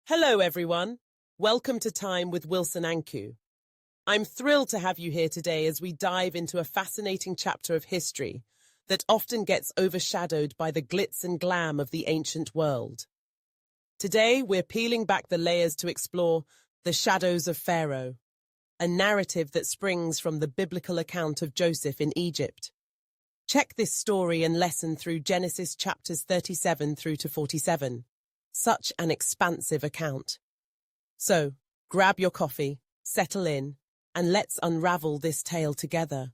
Hello, everyone. Welcome to Time with Wilson Anku. I'm thrilled to have you here today as we dive into a fascinating chapter of history that often gets overshadowed by the glitz and glam of the ancient world. Today, we're peeling back the layers to explore the shadows of Pharaoh, a narrative that springs from the biblical account of Joseph in Egypt. Check this story and lesson through Genesis chapters 37 through to 47. Such an expansive account. So, grab your coffee, settle in, and let's unravel this tale together.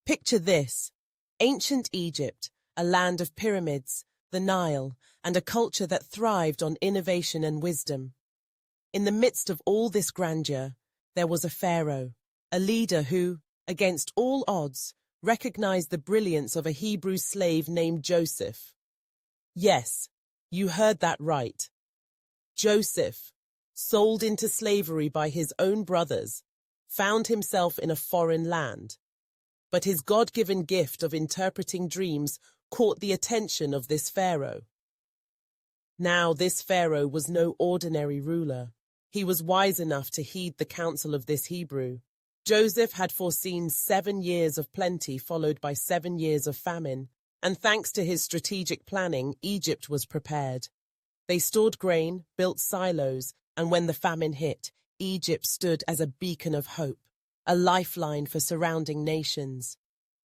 Picture this: ancient Egypt, a land of pyramids, the Nile, and a culture that thrived on innovation and wisdom. In the midst of all this grandeur, there was a pharaoh, a leader who, against all odds, recognized the brilliance of a Hebrew slave named Joseph. Yes, you heard that right. Joseph, sold into slavery by his own brothers, found himself in a foreign land. But his God-given gift of interpreting dreams caught the attention of this Pharaoh. Now, this Pharaoh was no ordinary ruler. He was wise enough to heed the counsel of this Hebrew. Joseph had foreseen 7 years of plenty followed by 7 years of famine. And thanks to his strategic planning, Egypt was prepared. They stored grain, built silos, and when the famine hit, Egypt stood as a beacon of hope, a lifeline for surrounding nations.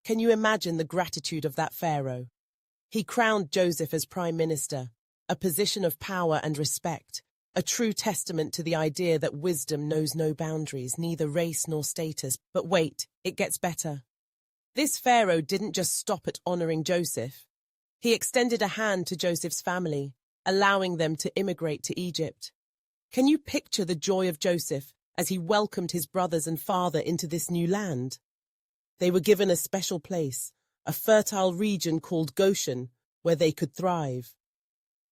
Can you imagine the gratitude of that pharaoh? He crowned Joseph as prime minister, a position of power and respect, a true testament to the idea that wisdom knows no boundaries, neither race nor status. But wait, it gets better. This pharaoh didn't just stop at honoring Joseph. He extended a hand to Joseph's family, allowing them to immigrate to Egypt. Can you picture the joy of Joseph as he welcomed his brothers and father into this new land? They were given a special place, a fertile region called Goshen, where they could thrive.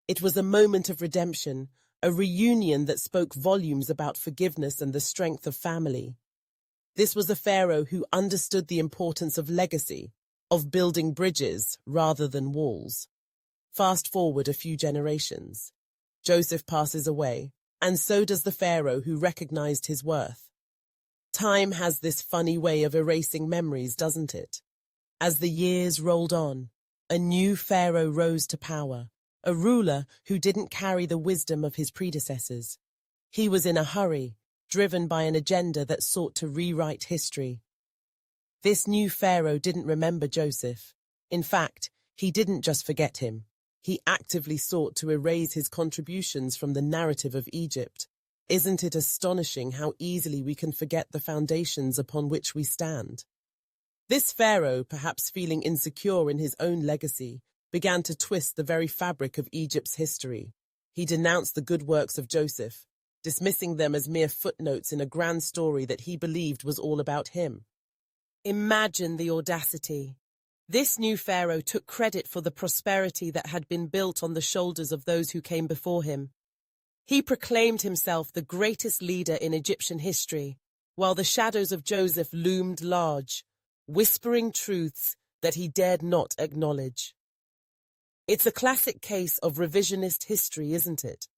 It was a moment of redemption, a reunion that spoke volumes about forgiveness and the strength of family. This was a pharaoh who understood the importance of legacy, of building bridges rather than walls. Fast forward a few generations. Joseph passes away, and so does the pharaoh who recognized his worth. Time has this funny way of erasing memories, doesn't it? As the years rolled on, a new pharaoh rose to power, a ruler who didn't carry the wisdom of his predecessors. He was in a hurry, driven by an agenda that sought to rewrite history. This new pharaoh didn't remember Joseph. In fact, he didn't just forget him. He actively sought to erase his contributions from the narrative of Egypt. Isn't it astonishing how easily we can forget the foundations upon which we stand? This pharaoh, perhaps feeling insecure in his own legacy, began to twist the very fabric of Egypt's history. He denounced the good works of Joseph, dismissing them as mere footnotes in a grand story that he believed was all about him. Imagine the audacity. This new pharaoh took credit for the prosperity that had been built on the shoulders of those who came before him. He proclaimed himself the greatest leader in Egyptian history, while the shadows of Joseph loomed large, whispering truths that he dared not acknowledge. It's a classic case of revisionist history, isn't it?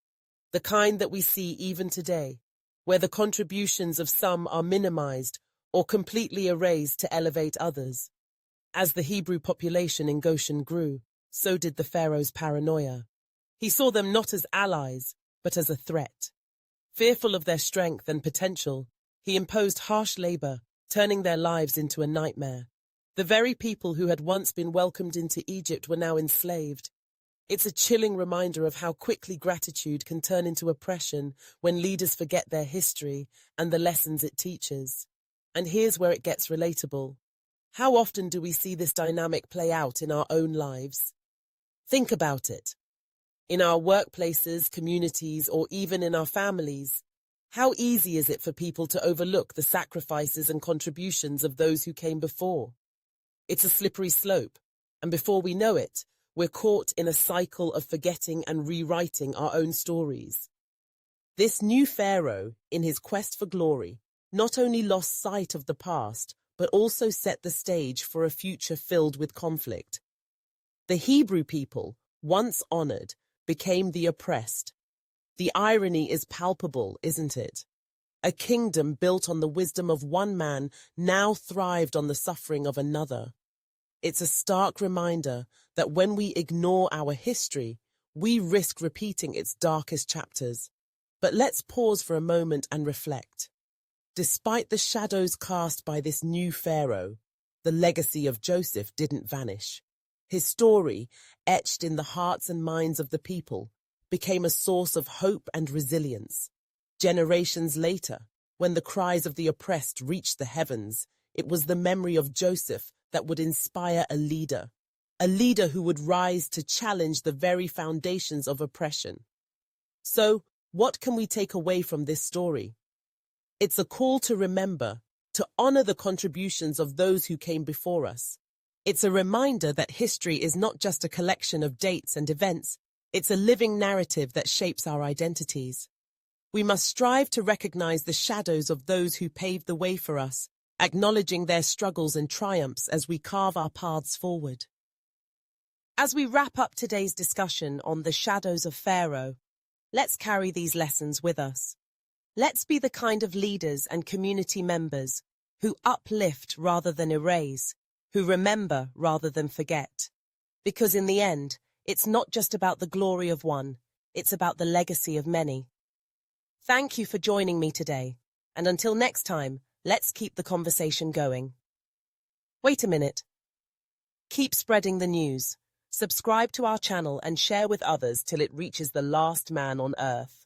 The kind that we see even today, where the contributions of some are minimized or completely erased to elevate others. As the Hebrew population in Goshen grew, so did the pharaoh's paranoia. He saw them not as allies, but as a threat. Fearful of their strength and potential, he imposed harsh labor, turning their lives into a nightmare. The very people who had once been welcomed into Egypt were now enslaved. It's a chilling reminder of how quickly gratitude can turn into oppression when leaders forget their history and the lessons it teaches. And here's where it gets relatable. How often do we see this dynamic play out in our own lives? Think about it. In our workplaces, communities, or even in our families, how easy is it for people to overlook the sacrifices and contributions of those who came before? It's a slippery slope, and before we know it, we're caught in a cycle of forgetting and rewriting our own stories. This new pharaoh, in his quest for glory, not only lost sight of the past, but also set the stage for a future filled with conflict. The Hebrew people, once honored, became the oppressed. The irony is palpable, isn't it? A kingdom built on the wisdom of one man now thrived on the suffering of another. It's a stark reminder that when we ignore our history, we risk repeating its darkest chapters. But let's pause for a moment and reflect. Despite the shadows cast by this new Pharaoh, the legacy of Joseph didn't vanish. His story, etched in the hearts and minds of the people, became a source of hope and resilience. Generations later, when the cries of the oppressed reached the heavens, it was the memory of Joseph that would inspire a leader who would rise to challenge the very foundations of oppression. So, what can we take away from this story? It's a call to remember, to honor the contributions of those who came before us. It's a reminder that history is not just a collection of dates and events, it's a living narrative that shapes our identities. We must strive to recognize the shadows of those who paved the way for us, acknowledging their struggles and triumphs as we carve our paths forward. As we wrap up today's discussion on the shadows of Pharaoh, let's carry these lessons with us. Let's be the kind of leaders and community members who uplift rather than erase, who remember rather than forget. Because in the end, it's not just about the glory of one, it's about the legacy of many. Thank you for joining me today, and until next time, let's keep the conversation going. Wait a minute. Keep spreading the news. Subscribe to our channel and share with others till it reaches the last man on earth.